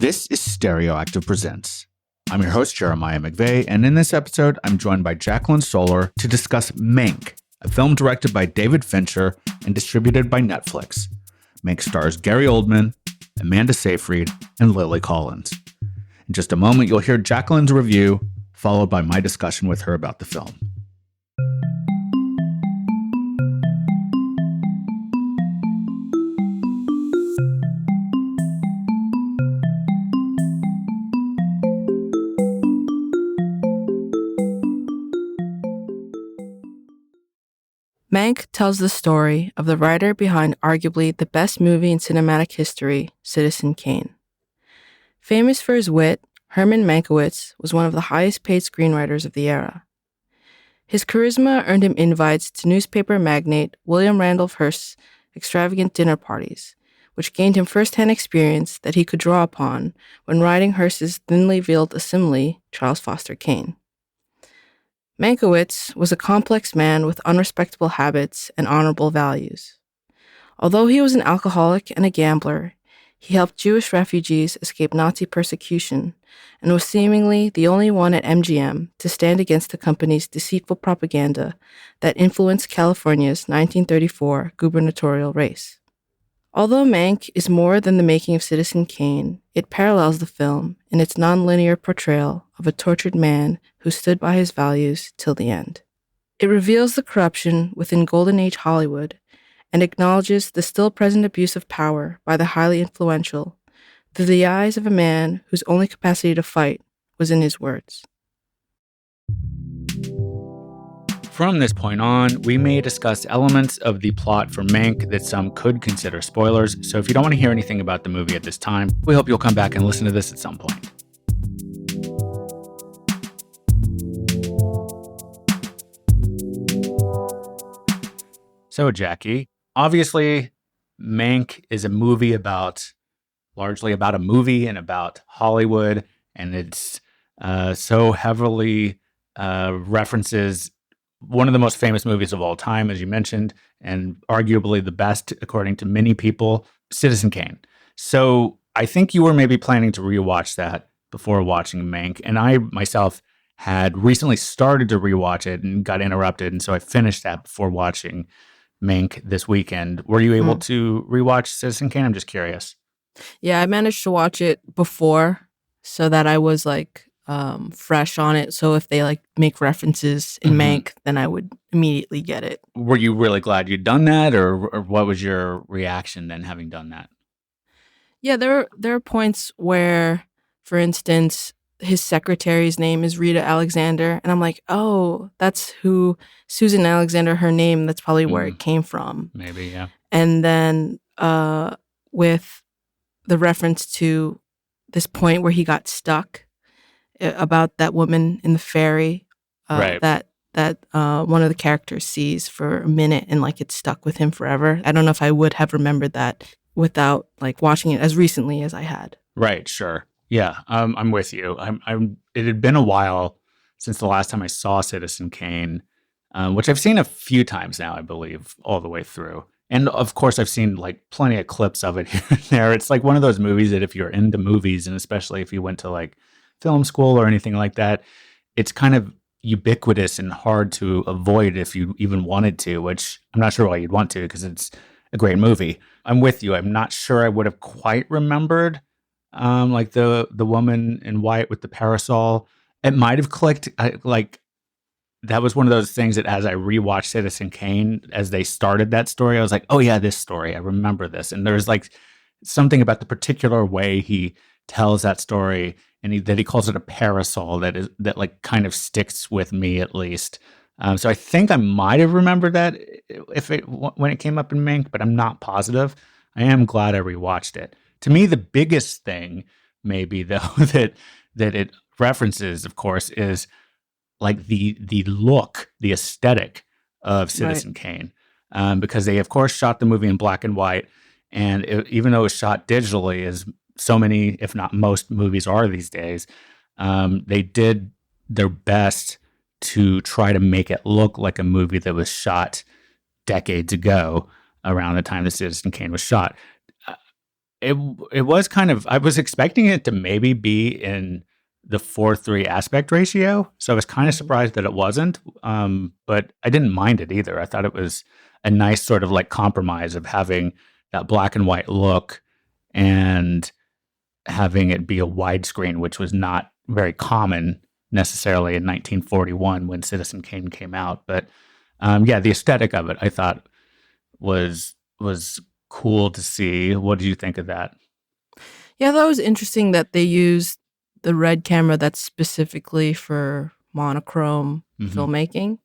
This is Stereoactive Presents. I'm your host, Jeremiah McVeigh, and in this episode, I'm joined by Jacqueline Solar to discuss Mank, a film directed by David Fincher and distributed by Netflix. Mank stars Gary Oldman, Amanda Seyfried, and Lily Collins. In just a moment, you'll hear Jacqueline's review, followed by my discussion with her about the film. Mank tells the story of the writer behind arguably the best movie in cinematic history, Citizen Kane. Famous for his wit, Herman Mankiewicz was one of the highest-paid screenwriters of the era. His charisma earned him invites to newspaper magnate William Randolph Hearst's extravagant dinner parties, which gained him first-hand experience that he could draw upon when writing Hearst's thinly veiled facsimile, Charles Foster Kane. Mankiewicz was a complex man with unrespectable habits and honorable values. Although he was an alcoholic and a gambler, he helped Jewish refugees escape Nazi persecution and was seemingly the only one at MGM to stand against the company's deceitful propaganda that influenced California's 1934 gubernatorial race. Although Mank is more than the making of Citizen Kane, it parallels the film in its non-linear portrayal of a tortured man who stood by his values till the end. It reveals the corruption within Golden Age Hollywood and acknowledges the still-present abuse of power by the highly influential through the eyes of a man whose only capacity to fight was in his words. From this point on, we may discuss elements of the plot for Mank that some could consider spoilers, so if you don't want to hear anything about the movie at this time, we hope you'll come back and listen to this at some point. So, Jackie, obviously, Mank is a movie largely about a movie and about Hollywood, and it's so heavily references one of the most famous movies of all time, as you mentioned, and arguably the best, according to many people, Citizen Kane. So I think you were maybe planning to rewatch that before watching Mank, and I myself had recently started to rewatch it and got interrupted, and so I finished that before watching Mank this weekend. Were you able to rewatch Citizen Kane? I'm just curious. Yeah, I managed to watch it before so that I was fresh on it. So if they make references in Mank, then I would immediately get it. Were you really glad you'd done that, or what was your reaction then having done that? Yeah, there are points where, for instance, his secretary's name is Rita Alexander, and I'm like, oh, that's who Susan Alexander, her name, that's probably where it came from. Maybe, yeah. And then with the reference to this point where he got stuck about that woman in the ferry right. that one of the characters sees for a minute and it's stuck with him forever. I don't know if I would have remembered that without watching it as recently as I had. Right, sure. Yeah, I'm with you. It had been a while since the last time I saw Citizen Kane, which I've seen a few times now, I believe, all the way through. And of course, I've seen plenty of clips of it here and there. It's one of those movies that if you're into movies, and especially if you went to film school or anything like that, it's kind of ubiquitous and hard to avoid if you even wanted to, which I'm not sure why you'd want to because it's a great movie. I'm with you. I'm not sure I would have quite remembered the woman in white with the parasol. It might have clicked. That was one of those things that as I rewatched Citizen Kane, as they started that story, I was like, oh yeah, this story. I remember this. And there's something about the particular way he tells that story and that he calls it a parasol that kind of sticks with me at least. So I think I might have remembered that when it came up in Mank, but I'm not positive. I am glad I rewatched it. To me, the biggest thing, maybe though, that it references, of course, is the look, the aesthetic of Citizen Kane, because they, of course, shot the movie in black and white, and even though it was shot digitally, as so many, if not most, movies are these days, they did their best to try to make it look like a movie that was shot decades ago, around the time the Citizen Kane was shot. it it was kind of, I was expecting it to maybe be in the 4:3 aspect ratio, so I was kind of Mhm. surprised that it wasn't. But I didn't mind it either. I thought it was a nice sort of like compromise of having that black and white look and having it be a widescreen, which was not very common necessarily in 1941 when Citizen Kane came out. But yeah, the aesthetic of it I thought was cool to see. What did you think of that? Yeah, that was interesting that they used the red camera that's specifically for monochrome Hmm. filmmaking.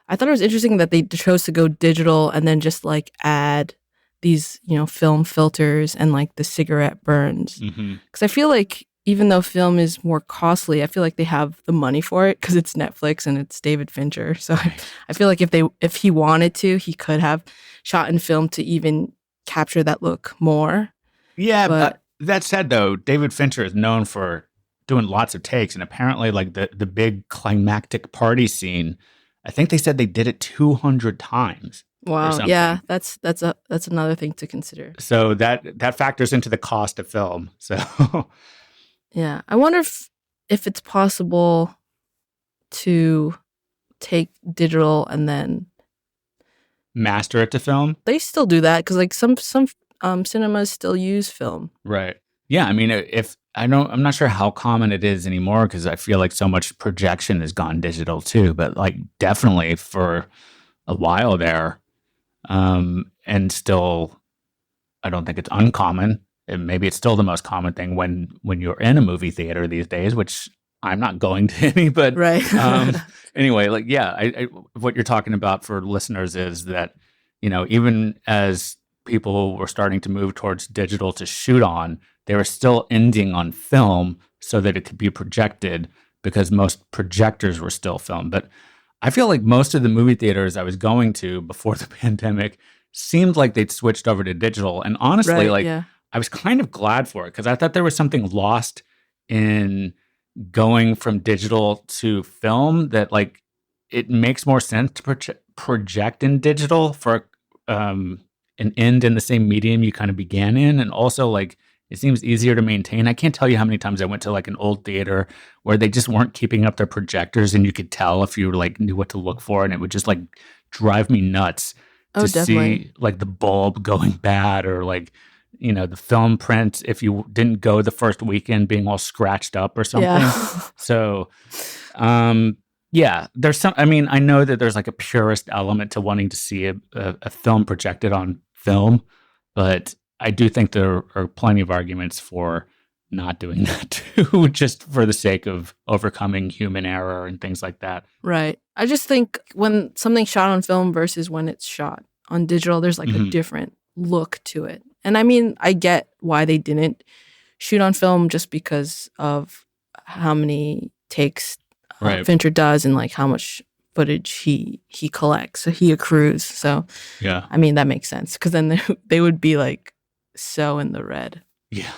I thought it was interesting that they chose to go digital and then just like add these, film filters and like the cigarette burns. Hmm. Because I feel like even though film is more costly, I feel like they have the money for it because it's Netflix and it's David Fincher. So Right. I feel like if he wanted to, he could have shot in film to even capture that look more. Yeah. But That said, though, David Fincher is known for doing lots of takes, and apparently, like the big climactic party scene, I think they said they did it 200 times or wow, yeah, something. that's another thing to consider. So that factors into the cost of film. So Yeah, I wonder if it's possible to take digital and then master it to film. they still do that because like some cinemas still use film. Right. Yeah. I mean, if I don't, I'm not sure how common it is anymore because I feel like so much projection has gone digital too. But like, definitely for a while there, and still, I don't think it's uncommon. And maybe it's still the most common thing when you're in a movie theater these days, which I'm not going to any. But Right. anyway, like yeah, what you're talking about for listeners is that even as people were starting to move towards digital to shoot on, they were still ending on film so that it could be projected because most projectors were still film. But I feel like most of the movie theaters I was going to before the pandemic seemed like they'd switched over to digital. And honestly, Right, like yeah. I was kind of glad for it because I thought there was something lost in going from digital to film that like it makes more sense to project in digital for an end in the same medium you kind of began in, and also like it seems easier to maintain. I can't tell you how many times I went to like an old theater where they just weren't keeping up their projectors, and you could tell if you like knew what to look for, and it would just like drive me nuts Oh, to definitely. see like the bulb going bad or like the film print if you didn't go the first weekend being all scratched up or Yeah. something. So um yeah, there's some. I mean, I know that there's like a purist element to wanting to see a film projected on film, but I do think there are plenty of arguments for not doing that too, just for the sake of overcoming human error and things like that. Right. I just think when something's shot on film versus when it's shot on digital, there's like a Hmm. different look to it. And I mean, I get why they didn't shoot on film just because of how many takes Right. Fincher does and like how much footage he collects, so he accrues. So Yeah. I mean that makes sense because then they would be like so in the red Yeah.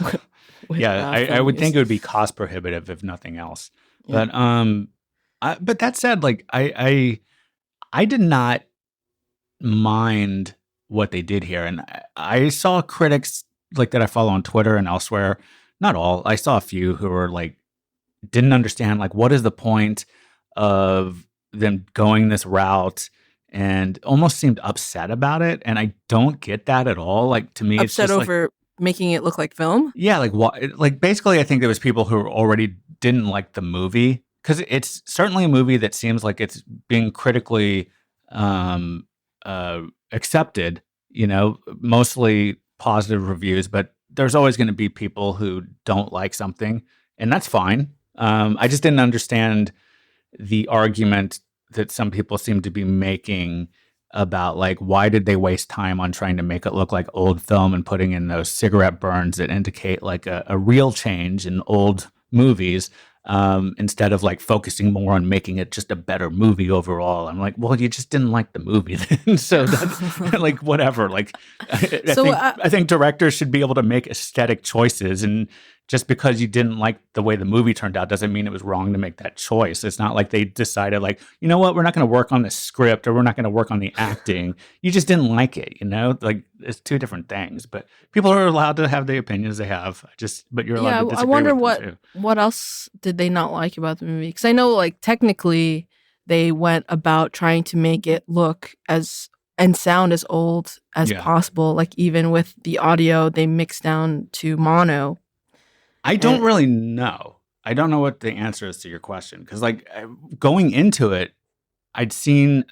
with Yeah. I film would use. think it would be cost prohibitive if nothing else. Yeah. But but that said, like I did not mind what they did here. And I saw critics like that I follow on Twitter and elsewhere. Not all. I saw a few who were like didn't understand like what is the point of them going this route and almost seemed upset about it. And I don't get that at all. Like to me, it's Upset just like over making it look like film. yeah, like what? Like basically, I think there was people who already didn't like the movie because it's certainly a movie that seems like it's being critically um, uh, accepted. Mostly positive reviews, but there's always going to be people who don't like something, and that's fine. I just didn't understand the argument that some people seem to be making about like why did they waste time on trying to make it look like old film and putting in those cigarette burns that indicate like a real change in old movies, instead of like focusing more on making it just a better movie overall. I'm like, well, you just didn't like the movie then. So that like whatever, like I So think I think directors should be able to make aesthetic choices and just because you didn't like the way the movie turned out doesn't mean it was wrong to make that choice. It's not like they decided like, you know what, we're not going to work on the script or we're not going to work on the acting. You just didn't like it, you know? Like it's two different things. But people are allowed to have the opinions they have. But you're allowed to I disagree wonder with them too. what else did they not like about the movie? Because I know, like, technically, they went about trying to make it look as and sound as old as Yeah. possible. Like, even with the audio, they mixed down to mono. I don't really know. I don't know what the answer is to your question because, like, going into it, I'd seen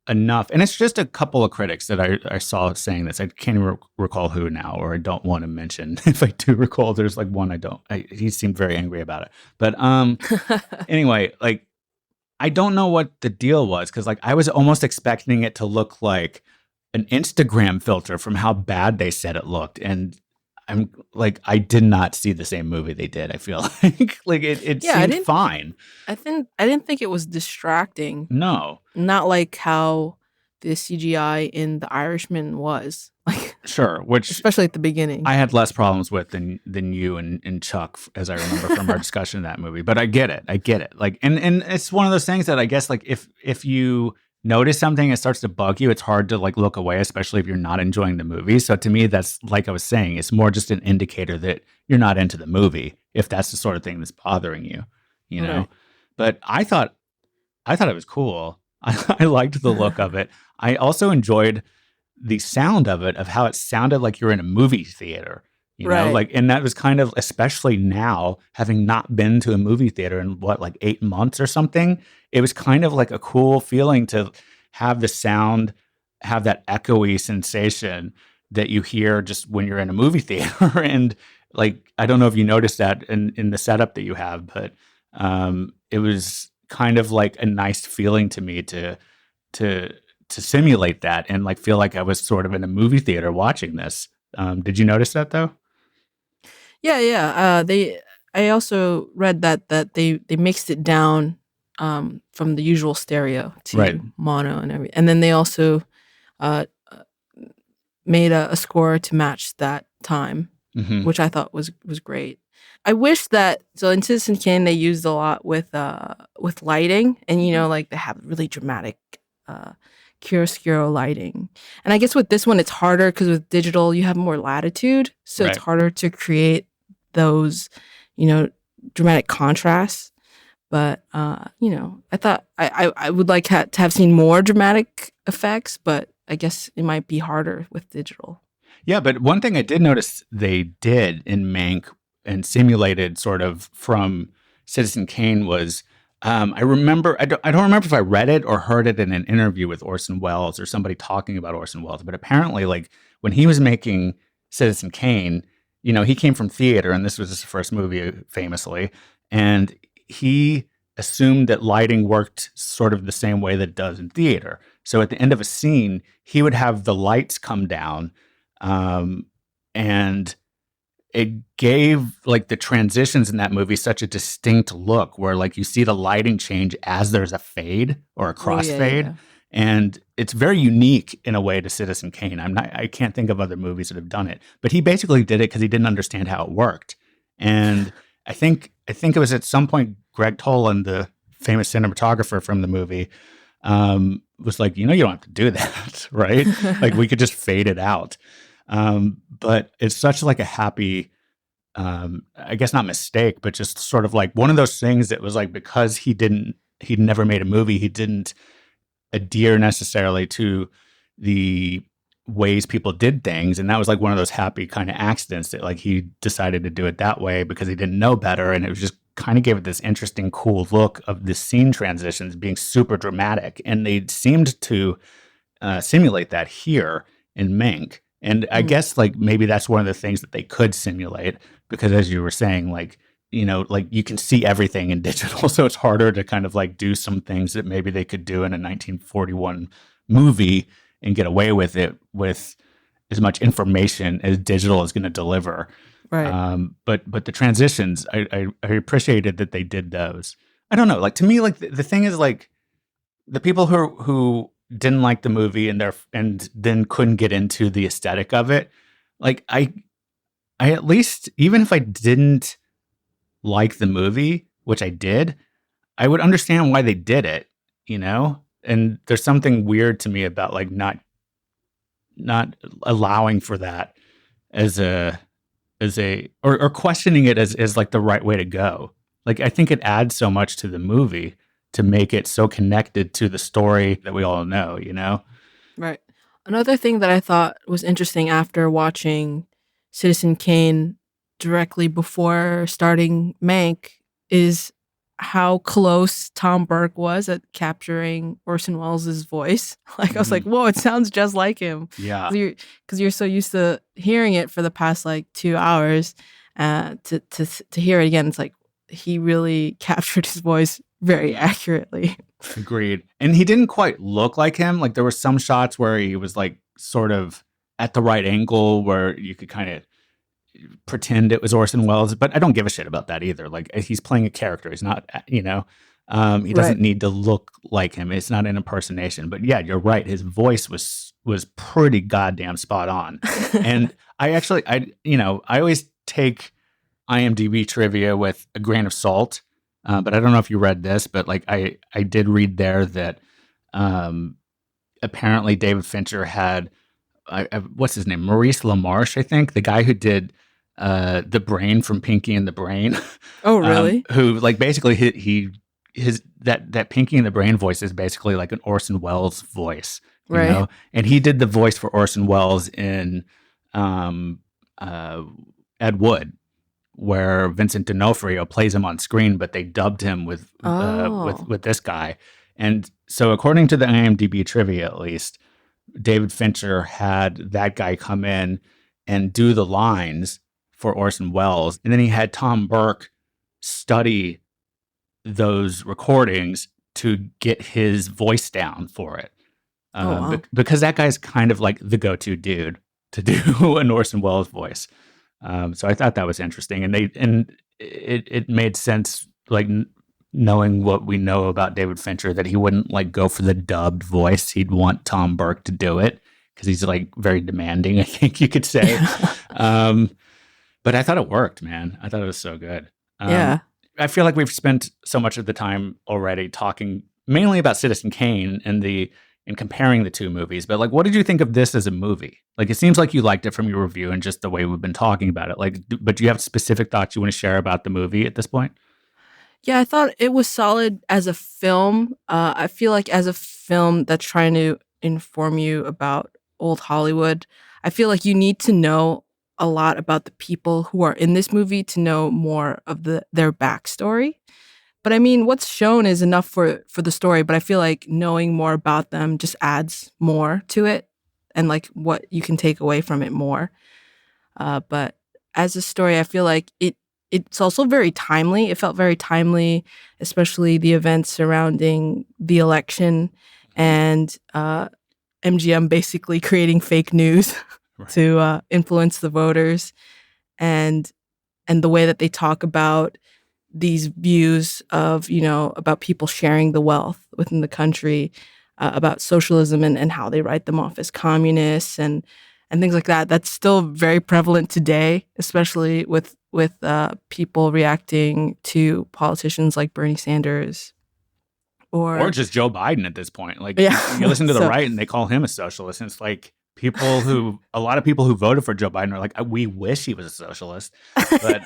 enough, and it's just a couple of critics that I saw saying this. I can't even recall who now, or I don't want to mention. If I do recall, there's like one I don't. He seemed very angry about it. But anyway, like I don't know what the deal was because like I was almost expecting it to look like an Instagram filter from how bad they said it looked, and I'm like I did not see the same movie they did. I feel like it seemed fine. I didn't think it was distracting. No, not like how the CGI in The Irishman was. Like, sure, which especially at the beginning, I had less problems with than you and Chuck, as I remember from our discussion of that movie. But I get it. Like, and it's one of those things that I guess like if you notice something, it starts to bug you. It's hard to like look away, especially if you're not enjoying the movie. So to me, that's like I was saying, it's more just an indicator that you're not into the movie. If that's the sort of thing that's bothering you, you know. Right. But I thought it was cool. I liked the look of it. I also enjoyed the sound of it, of how it sounded like you're in a movie theater, you know, like, and that was kind of, especially now, having not been to a movie theater in what, like 8 months or something, it was kind of like a cool feeling to have the sound, have that echoey sensation that you hear just when you're in a movie theater. And like, I don't know if you noticed that in the setup that you have, but it was kind of like a nice feeling to me to simulate that and like feel like I was sort of in a movie theater watching this. Did you notice that though? Yeah. I also read that they mixed it down from the usual stereo to mono and everything, and then they also made a score to match that time, which I thought was great. I wish that in Citizen Kane they used a lot with lighting, and you know, like they have really dramatic chiaroscuro lighting. And I guess with this one it's harder because with digital you have more latitude, so it's harder to create those, you know, dramatic contrasts. But you know, I thought I would like to have seen more dramatic effects, but I guess it might be harder with digital. Yeah, but one thing I did notice they did in Mank and simulated sort of from Citizen Kane was I remember I don't remember if I read it or heard it in an interview with Orson Welles or somebody talking about Orson Welles, but apparently like when he was making Citizen Kane, you know, he came from theater and this was his first movie famously, and he assumed that lighting worked sort of the same way that it does in theater. So at the end of a scene, he would have the lights come down, and it gave like the transitions in that movie such a distinct look where like you see the lighting change as there's a fade or a crossfade. Yeah. And it's very unique in a way to Citizen Kane. I can't think of other movies that have done it, but he basically did it because he didn't understand how it worked. And I think it was at some point Greg Toland, the famous cinematographer from the movie, was like, you know, you don't have to do that, right? Like we could just fade it out. But it's such like a happy, I guess not mistake, but just sort of like one of those things that was like, because he'd never made a movie, he didn't adhere necessarily to the ways people did things. And that was like one of those happy kind of accidents that like he decided to do it that way because he didn't know better. And it was just kind of gave it this interesting, cool look of the scene transitions being super dramatic. And they seemed to simulate that here in Mank. And I guess like maybe that's one of the things that they could simulate because as you were saying, like, you know, like you can see everything in digital. So it's harder to kind of like do some things that maybe they could do in a 1941 movie and get away with it with as much information as digital is going to deliver. Right. But the transitions, I appreciated that they did those. I don't know. Like to me, like the thing is like the people who didn't like the movie and then couldn't get into the aesthetic of it. Like I at least, even if I didn't like the movie, which I did, I would understand why they did it, you know? And there's something weird to me about like not allowing for that as a or questioning it as like the right way to go. Like I think it adds so much to the movie to make it so connected to the story that we all know, you know? Right. Another thing that I thought was interesting after watching Citizen Kane directly before starting Mank is how close Tom Burke was at capturing Orson Welles' voice. Like I was like, Mhm. whoa, it sounds just like him. Yeah. Because you're so used to hearing it for the past like 2 hours, to hear it again, it's like he really captured his voice very accurately. Agreed. And he didn't quite look like him. Like there were some shots where he was like sort of at the right angle where you could kind of pretend it was Orson Welles, but I don't give a shit about that either. Like he's playing a character. He's not, he Right. doesn't need to look like him. It's not an impersonation. But yeah, you're right. His voice was pretty goddamn spot on. And I always take IMDb trivia with a grain of salt. But I don't know if you read this, but like I did read there that apparently David Fincher had what's his name, Maurice LaMarche, I think, the guy who did the brain from Pinky and the Brain. Oh, really? Who like basically his that Pinky and the Brain voice is basically like an Orson Welles voice, you Right. know, and he did the voice for Orson Welles in um, Ed Wood, where Vincent D'Onofrio plays him on screen, but they dubbed him with Oh. with this guy. And so, according to the IMDb trivia, at least, David Fincher had that guy come in and do the lines for Orson Welles, and then he had Tom Burke study those recordings to get his voice down for it, Oh, wow. because that guy's kind of like the go-to dude to do an Orson Welles voice. So I thought that was interesting, and it made sense, like knowing what we know about David Fincher, that he wouldn't like go for the dubbed voice. He'd want Tom Burke to do it because he's like very demanding, I think you could say. But I thought it worked, man. I thought it was so good. Yeah. I feel like we've spent so much of the time already talking mainly about Citizen Kane and comparing the two movies. But like, what did you think of this as a movie? Like, it seems like you liked it from your review and just the way we've been talking about it. Like, but do you have specific thoughts you want to share about the movie at this point? Yeah, I thought it was solid as a film. I feel like as a film that's trying to inform you about old Hollywood, I feel like you need to know a lot about the people who are in this movie to know more of their backstory. But I mean, what's shown is enough for the story, but I feel like knowing more about them just adds more to it and like what you can take away from it more. But as a story, I feel like it's also very timely. It felt very timely, especially the events surrounding the election and MGM basically creating fake news Right. to influence the voters, and the way that they talk about these views of, about people sharing the wealth within the country, about socialism and how they write them off as communists and things like that. That's still very prevalent today, especially with people reacting to politicians like Bernie Sanders Or or just Joe Biden at this point. Like, yeah. you listen to the So right and they call him a socialist. And it's like a lot of people who voted for Joe Biden are like, we wish he was a socialist. But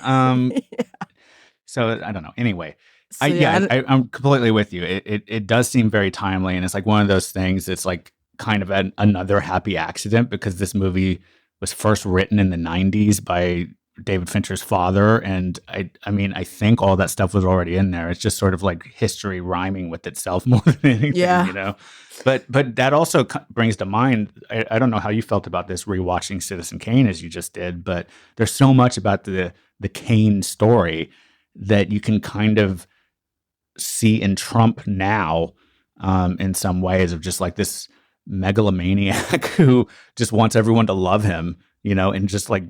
so I don't know. Anyway, so yeah, I'm completely with you. It does seem very timely, and it's like one of those things. It's like kind of another happy accident because this movie was first written in the '90s by David Fincher's father, and I mean, I think all that stuff was already in there. It's just sort of like history rhyming with itself more than anything, yeah. you know. But that also brings to mind. I don't know how you felt about this rewatching Citizen Kane as you just did, but there's so much about the Kane story that you can kind of see in Trump now, in some ways, of just like this megalomaniac who just wants everyone to love him, you know, and just like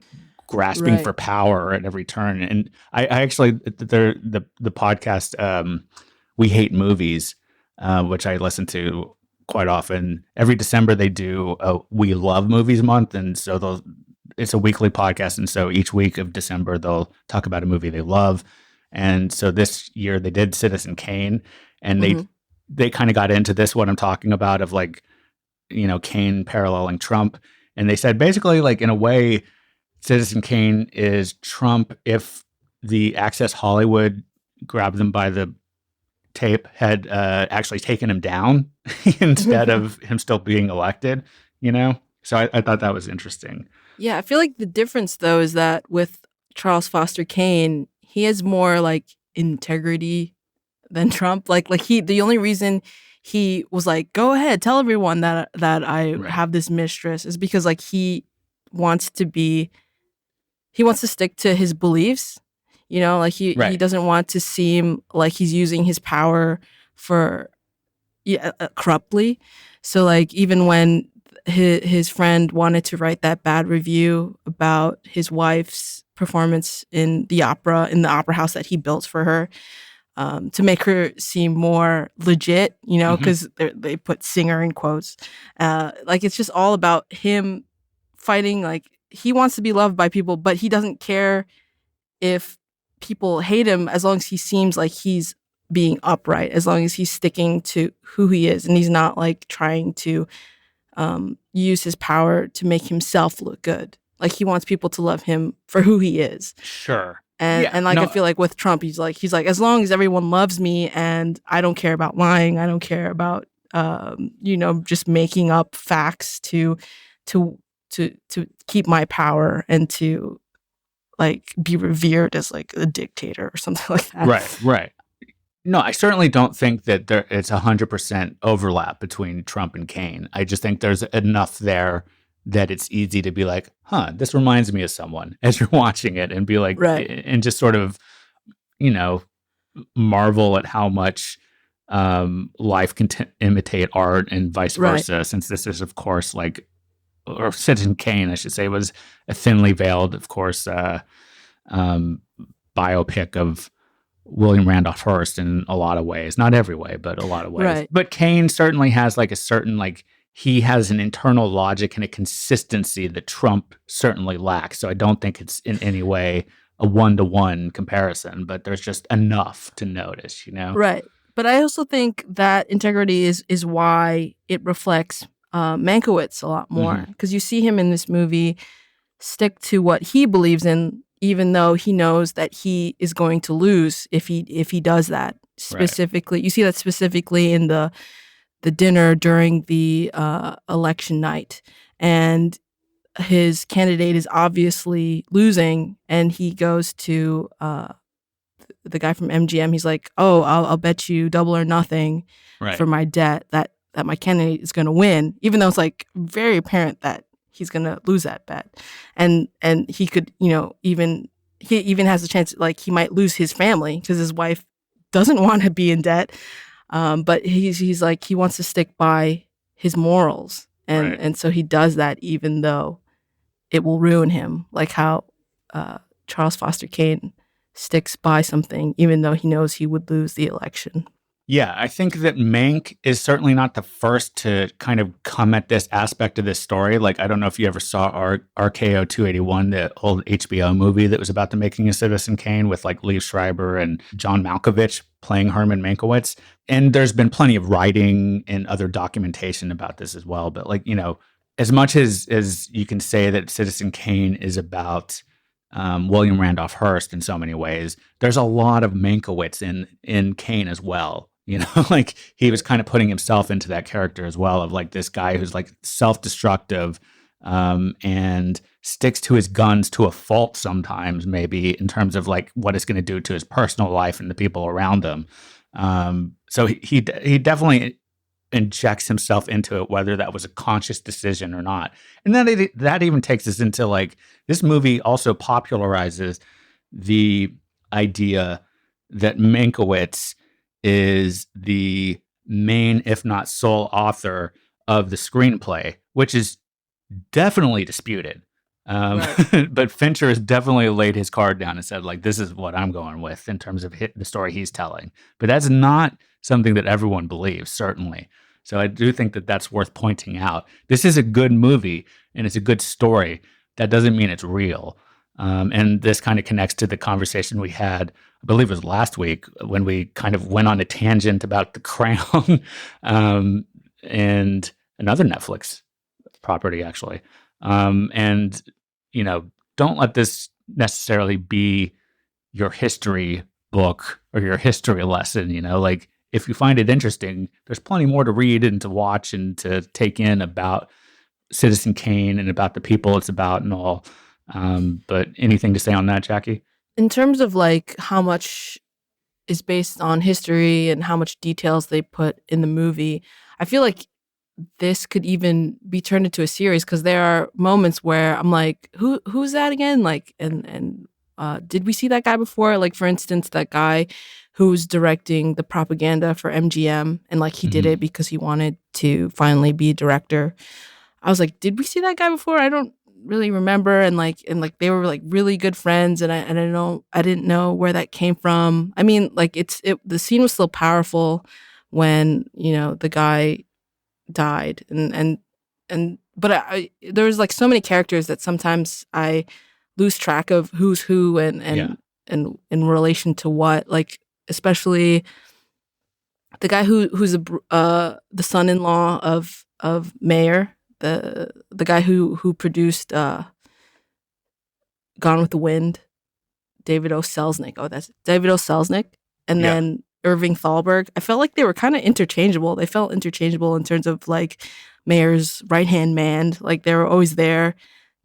grasping Right. for power at every turn. And I actually the podcast We Hate Movies, which I listen to quite often. Every December they do a We Love Movies month, and so it's a weekly podcast. And so each week of December, they'll talk about a movie they love. And so this year they did Citizen Kane, and Hmm. they kind of got into this, what I'm talking about, of like, Kane paralleling Trump. And they said basically, like, in a way, Citizen Kane is Trump if the Access Hollywood grabbed them by the tape had actually taken him down instead of him still being elected, So I thought that was interesting. Yeah, I feel like the difference though is that with Charles Foster Kane, he has more like integrity than Trump. Like he, the only reason he was like, "Go ahead, tell everyone that I Right. have this mistress," is because like wants to be, he wants to stick to his beliefs. Like he Right. doesn't want to seem like he's using his power for corruptly. So like even when his friend wanted to write that bad review about his wife's performance in the opera house that he built for her, to make her seem more legit, Mhm. because they put singer in quotes. Like it's just all about him fighting. Like he wants to be loved by people, but he doesn't care if people hate him as long as he seems like he's being upright, as long as he's sticking to who he is and he's not like trying to use his power to make himself look good. Like he wants people to love him for who he is. Sure. And Yeah. like I No. feel like with Trump, he's like as long as everyone loves me and I don't care about lying, I don't care about just making up facts to keep my power and to like be revered as like a dictator or something like that. Right. Right. No, I certainly don't think that it's 100% overlap between Trump and Kane. I just think there's enough there that it's easy to be like, huh, this reminds me of someone as you're watching it, and be like, Right. and just sort of, you know, marvel at how much life can imitate art and vice Right. versa. Since this is, of course, like, or Citizen Kane, I should say, was a thinly veiled, of course, biopic of William Randolph Hearst in a lot of ways, not every way, but a lot of ways. Right. But Kane certainly has like a certain, like, he has an internal logic and a consistency that Trump certainly lacks. So I don't think it's in any way a one-to-one comparison, but there's just enough to notice, Right. But I also think that integrity is why it reflects Mankiewicz a lot more, because you see him in this movie stick to what he believes in, even though he knows that he is going to lose if he does that. Specifically, you see that specifically in the dinner during the election night, and his candidate is obviously losing, and he goes to the guy from MGM. He's like, "Oh, I'll bet you double or nothing for my debt that my candidate is going to win," even though it's like very apparent that he's going to lose that bet. And he could, he even has a chance, like he might lose his family because his wife doesn't want to be in debt. But he's like, he wants to stick by his morals. And so he does that even though it will ruin him. Like how Charles Foster Kane sticks by something even though he knows he would lose the election. Yeah, I think that Mank is certainly not the first to kind of come at this aspect of this story. Like, I don't know if you ever saw RKO 281, the old HBO movie that was about the making of Citizen Kane with like Liev Schreiber and John Malkovich playing Herman Mankiewicz. And there's been plenty of writing and other documentation about this as well. But like, as much as you can say that Citizen Kane is about William Randolph Hearst in so many ways, there's a lot of Mankiewicz in Kane as well. Like he was kind of putting himself into that character as well, of like this guy who's like self-destructive and sticks to his guns to a fault sometimes, maybe in terms of like what it's going to do to his personal life and the people around him. So he definitely injects himself into it, whether that was a conscious decision or not. And then that even takes us into like, this movie also popularizes the idea that Mankiewicz is the main, if not sole author of the screenplay, which is definitely disputed. Right. But Fincher has definitely laid his card down and said, like, this is what I'm going with in terms of the story he's telling. But that's not something that everyone believes, certainly. So I do think that that's worth pointing out. This is a good movie and it's a good story, that doesn't mean it's real. And this kind of connects to the conversation we had, I believe it was last week, when we kind of went on a tangent about The Crown, and another Netflix property, actually. And, you know, don't let this necessarily be your history book or your history lesson. You know, like, if you find it interesting, there's plenty more to read and to watch and to take in about Citizen Kane and about the people it's about and all. But anything to say on that, Jackie? In terms of like how much is based on history and how much details they put in the movie, I feel like this could even be turned into a series, because there are moments where I'm like, who's that again? Like, and did we see that guy before? Like, for instance, that guy who's directing the propaganda for MGM, and like he did it because he wanted to finally be a director. I was like, did we see that guy before? I don't really remember. And like they were like really good friends, and I didn't know where that came from. I mean, like the scene was still powerful when, you know, the guy died, but there was like so many characters that sometimes I lose track of who's who and in relation to what. Like, especially the guy who's the son-in-law of Mayer, the guy who produced Gone with the Wind, David O. Selznick. Oh, that's David O. Selznick. And then Irving Thalberg. I felt like they were kind of interchangeable. They felt interchangeable in terms of like Mayer's right-hand man. Like, they were always there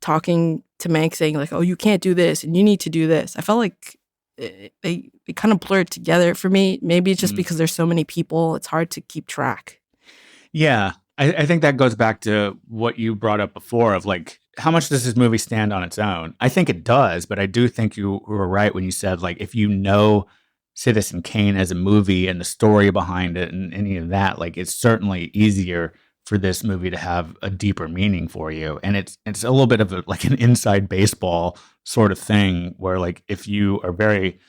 talking to Mank, saying like, oh, you can't do this and you need to do this. I felt like they kind of blurred together for me. Maybe it's just because there's so many people, it's hard to keep track. Yeah. I think that goes back to what you brought up before of like, how much does this movie stand on its own? I think it does, but I do think you were right when you said, like, if you know Citizen Kane as a movie and the story behind it and any of that, like, it's certainly easier for this movie to have a deeper meaning for you. And it's a little bit of like an inside baseball sort of thing, where like, if you are very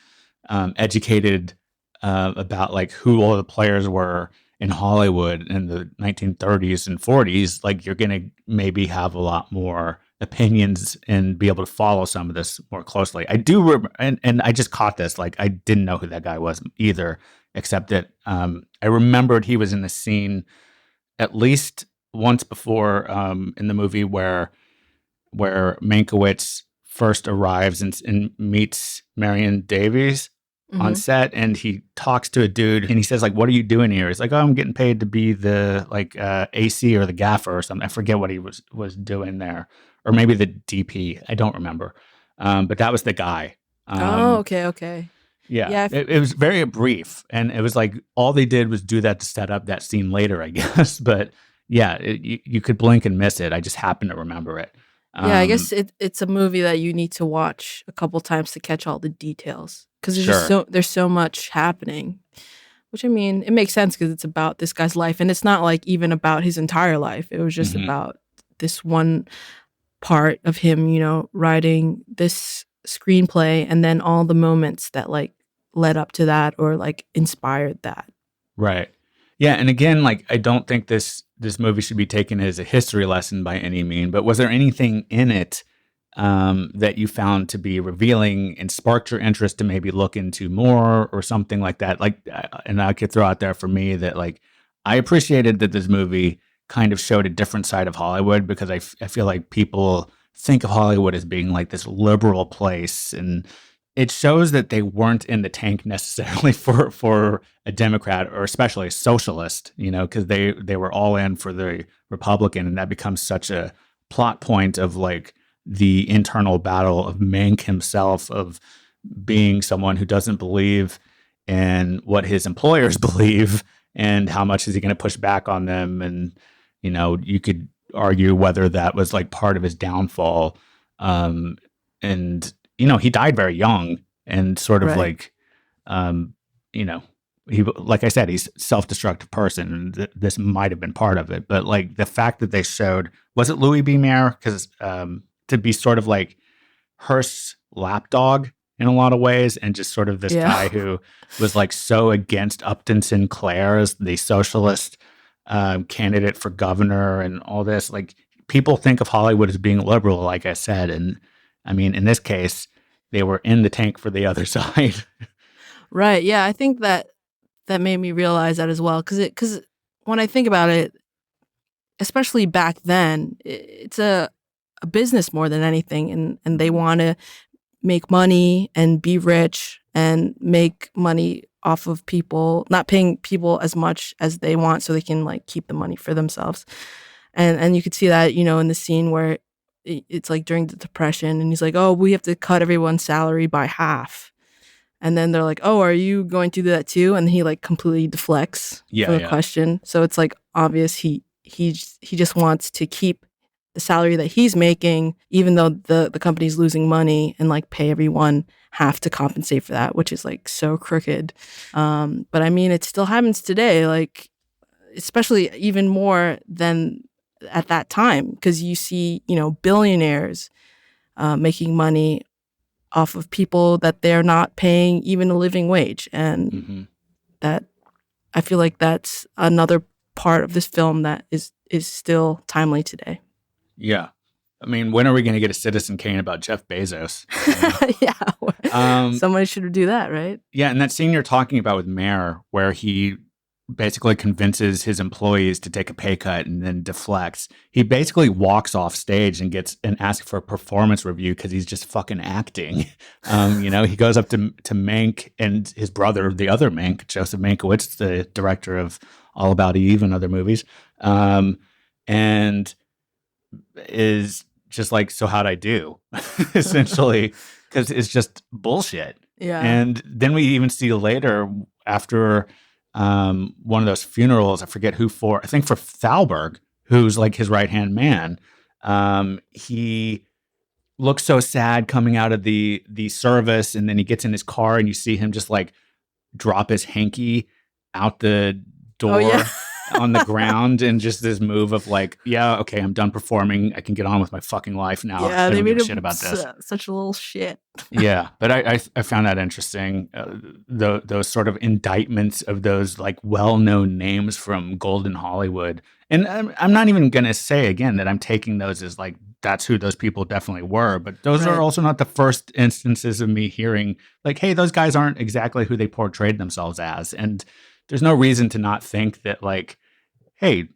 educated about like who all the players were in Hollywood in the 1930s and 40s, like, you're going to maybe have a lot more opinions and be able to follow some of this more closely. I do, and I just caught this, like, I didn't know who that guy was either, except that I remembered he was in the scene at least once before in the movie where Mankiewicz first arrives and meets Marion Davies on set, and he talks to a dude and he says like, what are you doing here? He's like, oh, I'm getting paid to be the like AC or the gaffer or something. I forget what he was doing there, or maybe the DP. I don't remember. But that was the guy. Okay. Yeah. It was very brief, and it was like all they did was do that to set up that scene later, I guess. But yeah, you could blink and miss it. I just happened to remember it. Yeah, I guess it's a movie that you need to watch a couple times to catch all the details, because there's so much happening. Which, I mean, it makes sense because it's about this guy's life, and it's not like even about his entire life. It was just about this one part of him, you know, writing this screenplay, and then all the moments that like led up to that or like inspired that. Right. Yeah, and again, like, I don't think this movie should be taken as a history lesson by any mean, but was there anything in it that you found to be revealing and sparked your interest to maybe look into more or something like that? Like, and I could throw out there for me that like, I appreciated that this movie kind of showed a different side of Hollywood, because I feel like people think of Hollywood as being like this liberal place, and it shows that they weren't in the tank necessarily for a Democrat or especially a socialist, you know, because they were all in for the Republican, and that becomes such a plot point of like the internal battle of Mank himself, of being someone who doesn't believe in what his employers believe, and how much is he going to push back on them. And, you know, you could argue whether that was like part of his downfall. And, you know, he died very young, and sort of like, you know, he, like I said, he's a self-destructive person, and this might have been part of it. But like the fact that they showed, was it Louis B. Mayer? Because to be sort of like Hearst's lapdog in a lot of ways, and just sort of this guy who was like so against Upton Sinclair as the socialist candidate for governor and all this, like people think of Hollywood as being liberal, like I said. And I mean, in this case, they were in the tank for the other side. Right. Yeah, I think that made me realize that as well. Because when I think about it, especially back then, it's a business more than anything, and they want to make money and be rich and make money off of people not paying people as much as they want, so they can like keep the money for themselves. And you could see that, in the scene where it's like during the Depression, and he's like, "Oh, we have to cut everyone's salary by half." And then they're like, "Oh, are you going to do that too?" And he like completely deflects from the question. So it's like obvious he just wants to keep the salary that he's making, even though the company's losing money, and like pay everyone half to compensate for that, which is like so crooked. But I mean, it still happens today, like especially even more than at that time, because you see, billionaires making money off of people that they're not paying even a living wage. And that, I feel like that's another part of this film that is still timely today. Yeah. I mean, when are we going to get a Citizen Kane about Jeff Bezos? Yeah. Somebody should do that, right? Yeah. And that scene you're talking about with Mayer, where he basically convinces his employees to take a pay cut and then deflects. He basically walks off stage and asks for a performance review because he's just fucking acting. He goes up to Mank and his brother, the other Mank, Joseph Mankiewicz, the director of All About Eve and other movies, and is just like, "So how'd I do?" essentially, because it's just bullshit. Yeah. And then we even see later, after one of those funerals, I forget who for, I think for Thalberg, who's like his right-hand man. He looks so sad coming out of the service, and then he gets in his car and you see him just like drop his hanky out the door. Oh, yeah. On the ground, and just this move of like, yeah, okay, I'm done performing. I can get on with my fucking life now. Yeah, they made him shit about this. Such a little shit. Yeah, but I found that interesting. Those sort of indictments of those like well-known names from Golden Hollywood. And I'm not even going to say again that I'm taking those as like, that's who those people definitely were. But those are also not the first instances of me hearing like, hey, those guys aren't exactly who they portrayed themselves as. And there's no reason to not think that like, hey,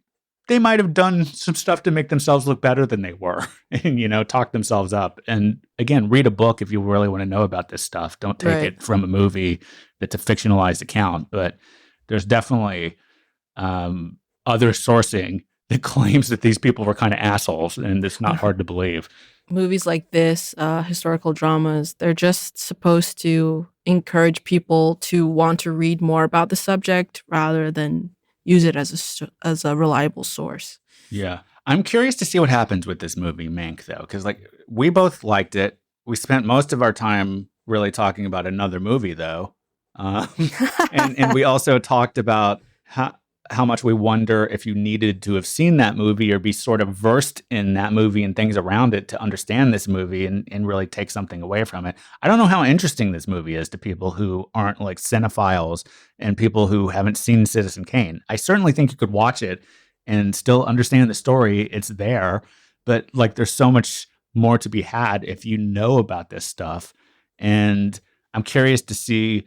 they might have done some stuff to make themselves look better than they were and, talk themselves up. And again, read a book if you really want to know about this stuff. Don't take it from a movie that's a fictionalized account. But there's definitely other sourcing that claims that these people were kind of assholes, and it's not hard to believe. Movies like this, historical dramas, they're just supposed to encourage people to want to read more about the subject rather than use it as a reliable source. Yeah. I'm curious to see what happens with this movie, Mank, though, because like we both liked it. We spent most of our time really talking about another movie, though. And we also talked about how much we wonder if you needed to have seen that movie or be sort of versed in that movie and things around it to understand this movie and really take something away from it. I don't know how interesting this movie is to people who aren't like cinephiles and people who haven't seen Citizen Kane. I certainly think you could watch it and still understand the story. It's there, but like there's so much more to be had if you know about this stuff. And I'm curious to see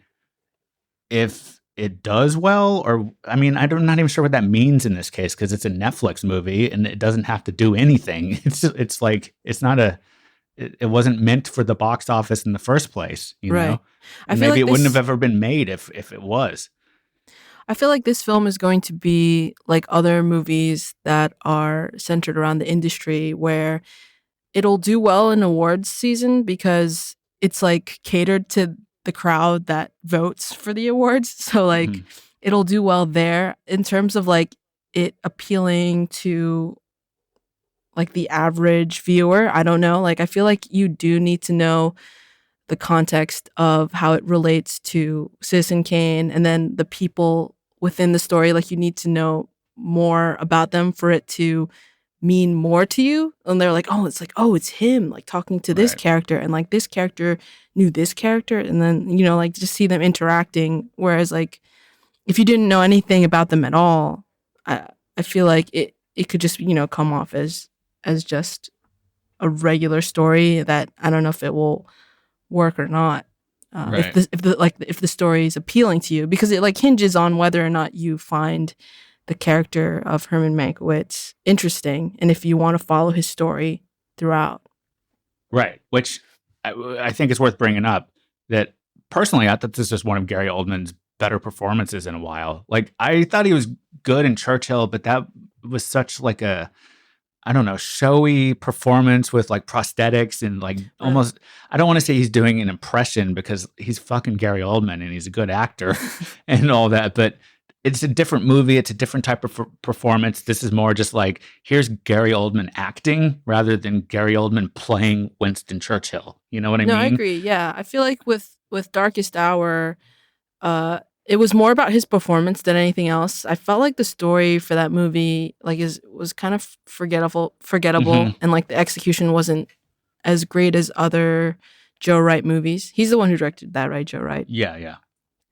if it does well, or I mean, I'm not even sure what that means in this case because it's a Netflix movie and it doesn't have to do anything. It's like it's not it wasn't meant for the box office in the first place, you know. And maybe it wouldn't have ever been made if it was. I feel like this film is going to be like other movies that are centered around the industry, where it'll do well in awards season because it's like catered to the crowd that votes for the awards. So like it'll do well there in terms of like it appealing to like the average viewer. I don't know. Like I feel like you do need to know the context of how it relates to Citizen Kane and then the people within the story. Like you need to know more about them for it to mean more to you. And they're like, it's him like talking to this character, and like this character knew this character, and then like just see them interacting. Whereas like if you didn't know anything about them at all, I feel like it could just come off as as just a regular story that I don't know if it will work or not. Right. If the story is appealing to you, because it like hinges on whether or not you find the character of Herman Mankiewicz interesting, and if you want to follow his story throughout. Right. Which I think is worth bringing up. That personally, I thought this was one of Gary Oldman's better performances in a while. Like, I thought he was good in Churchill, but that was such like a, I don't know, showy performance with like prosthetics and like almost, I don't want to say he's doing an impression because he's fucking Gary Oldman and he's a good actor and all that, but it's a different movie. It's a different type of performance. This is more just like, here's Gary Oldman acting rather than Gary Oldman playing Winston Churchill. You know what I mean? No, I agree. Yeah. I feel like with Darkest Hour, it was more about his performance than anything else. I felt like the story for that movie was kind of forgettable, and like the execution wasn't as great as other Joe Wright movies. He's the one who directed that, right? Joe Wright. Yeah.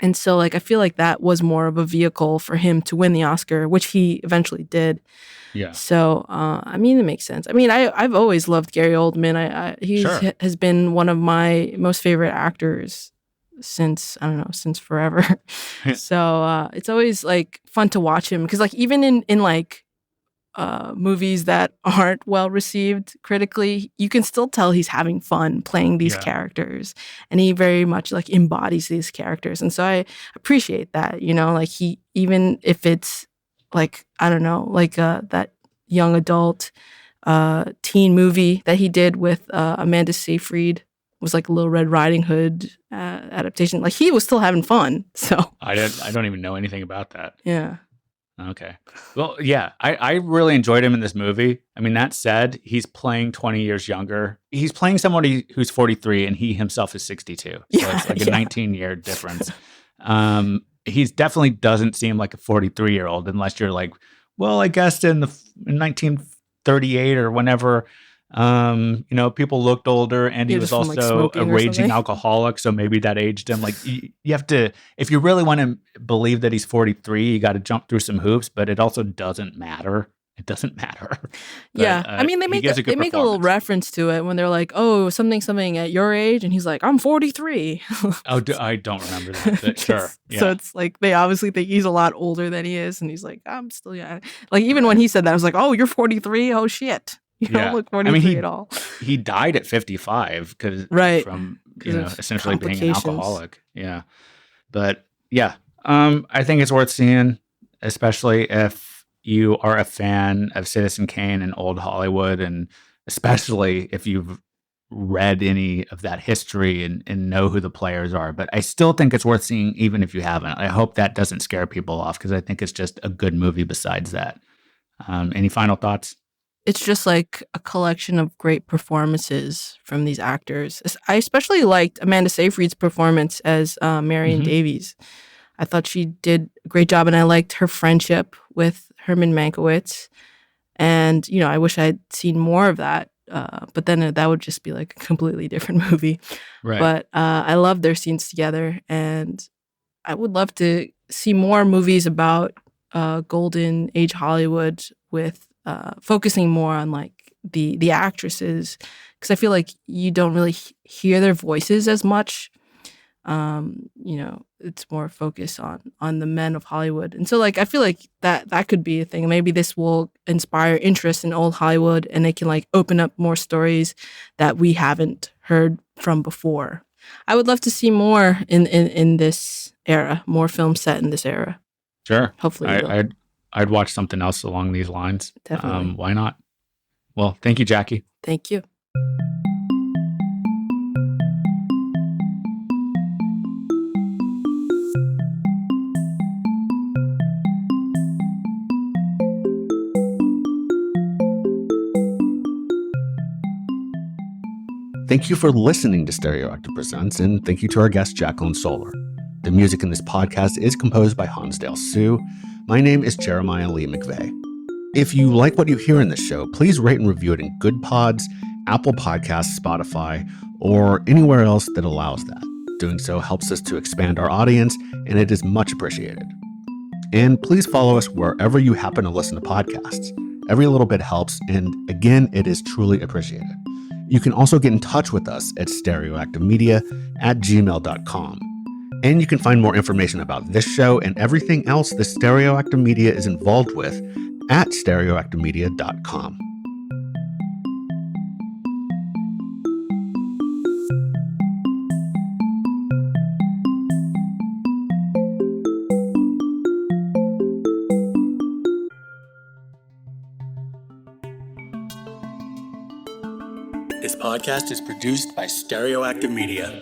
And so like I feel like that was more of a vehicle for him to win the Oscar, which he eventually did. Yeah. So I mean, it makes sense. I mean, I've always loved Gary Oldman. He has been one of my most favorite actors since forever. So it's always like fun to watch him because like even in like movies that aren't well received critically, you can still tell he's having fun playing these characters, and he very much like embodies these characters. And so I appreciate that, like he, even if it's like, I don't know, like that young adult teen movie that he did with Amanda Seyfried was like a Little Red Riding Hood adaptation. Like he was still having fun. So I don't even know anything about that. Yeah. Okay. Well, yeah, I really enjoyed him in this movie. I mean, that said, he's playing 20 years younger. He's playing somebody who's 43 and he himself is 62. So it's like a 19-year difference. He's definitely doesn't seem like a 43-year-old unless you're like, well, I guess in 1938 or whenever, people looked older, and he was also like a raging alcoholic, so maybe that aged him. Like you have to, if you really want to believe that he's 43, you got to jump through some hoops, but it also doesn't matter. It doesn't matter. But, I mean, they make a little reference to it when they're like, "Oh, something at your age," and he's like, "I'm 43." Oh, I don't remember that. But sure. Yeah. So it's like they obviously think he's a lot older than he is, and he's like, "I'm still young." Like even when he said that, I was like, "Oh, you're 43? Oh shit." You don't look 43 at all. He died at 55 from essentially being an alcoholic. Yeah. But yeah, I think it's worth seeing, especially if you are a fan of Citizen Kane and old Hollywood, and especially if you've read any of that history and know who the players are. But I still think it's worth seeing even if you haven't. I hope that doesn't scare people off because I think it's just a good movie besides that. Any final thoughts? It's just like a collection of great performances from these actors. I especially liked Amanda Seyfried's performance as Marion Davies. I thought she did a great job, and I liked her friendship with Herman Mankiewicz. And, I wish I'd seen more of that. But then that would just be like a completely different movie. Right. But I love their scenes together. And I would love to see more movies about Golden Age Hollywood with focusing more on like the actresses, because I feel like you don't really hear their voices as much. It's more focused on the men of Hollywood, and so like I feel like that could be a thing. Maybe this will inspire interest in old Hollywood, and it can like open up more stories that we haven't heard from before. I would love to see more in this era, more films set in this era. Sure. Hopefully, I'd watch something else along these lines. Definitely. Why not? Well, thank you, Jackie. Thank you. Thank you for listening to Stereoactive Presents, and thank you to our guest, Jacqueline Solar. The music in this podcast is composed by Hansdale Sue. My name is Jeremiah Lee McVeigh. If you like what you hear in this show, please rate and review it in Good Pods, Apple Podcasts, Spotify, or anywhere else that allows that. Doing so helps us to expand our audience, and it is much appreciated. And please follow us wherever you happen to listen to podcasts, Every little bit helps, and again, it is truly appreciated. You can also get in touch with us at stereoactivemedia@gmail.com. And you can find more information about this show and everything else the Stereoactive Media is involved with at stereoactivemedia.com. This podcast is produced by Stereoactive Media.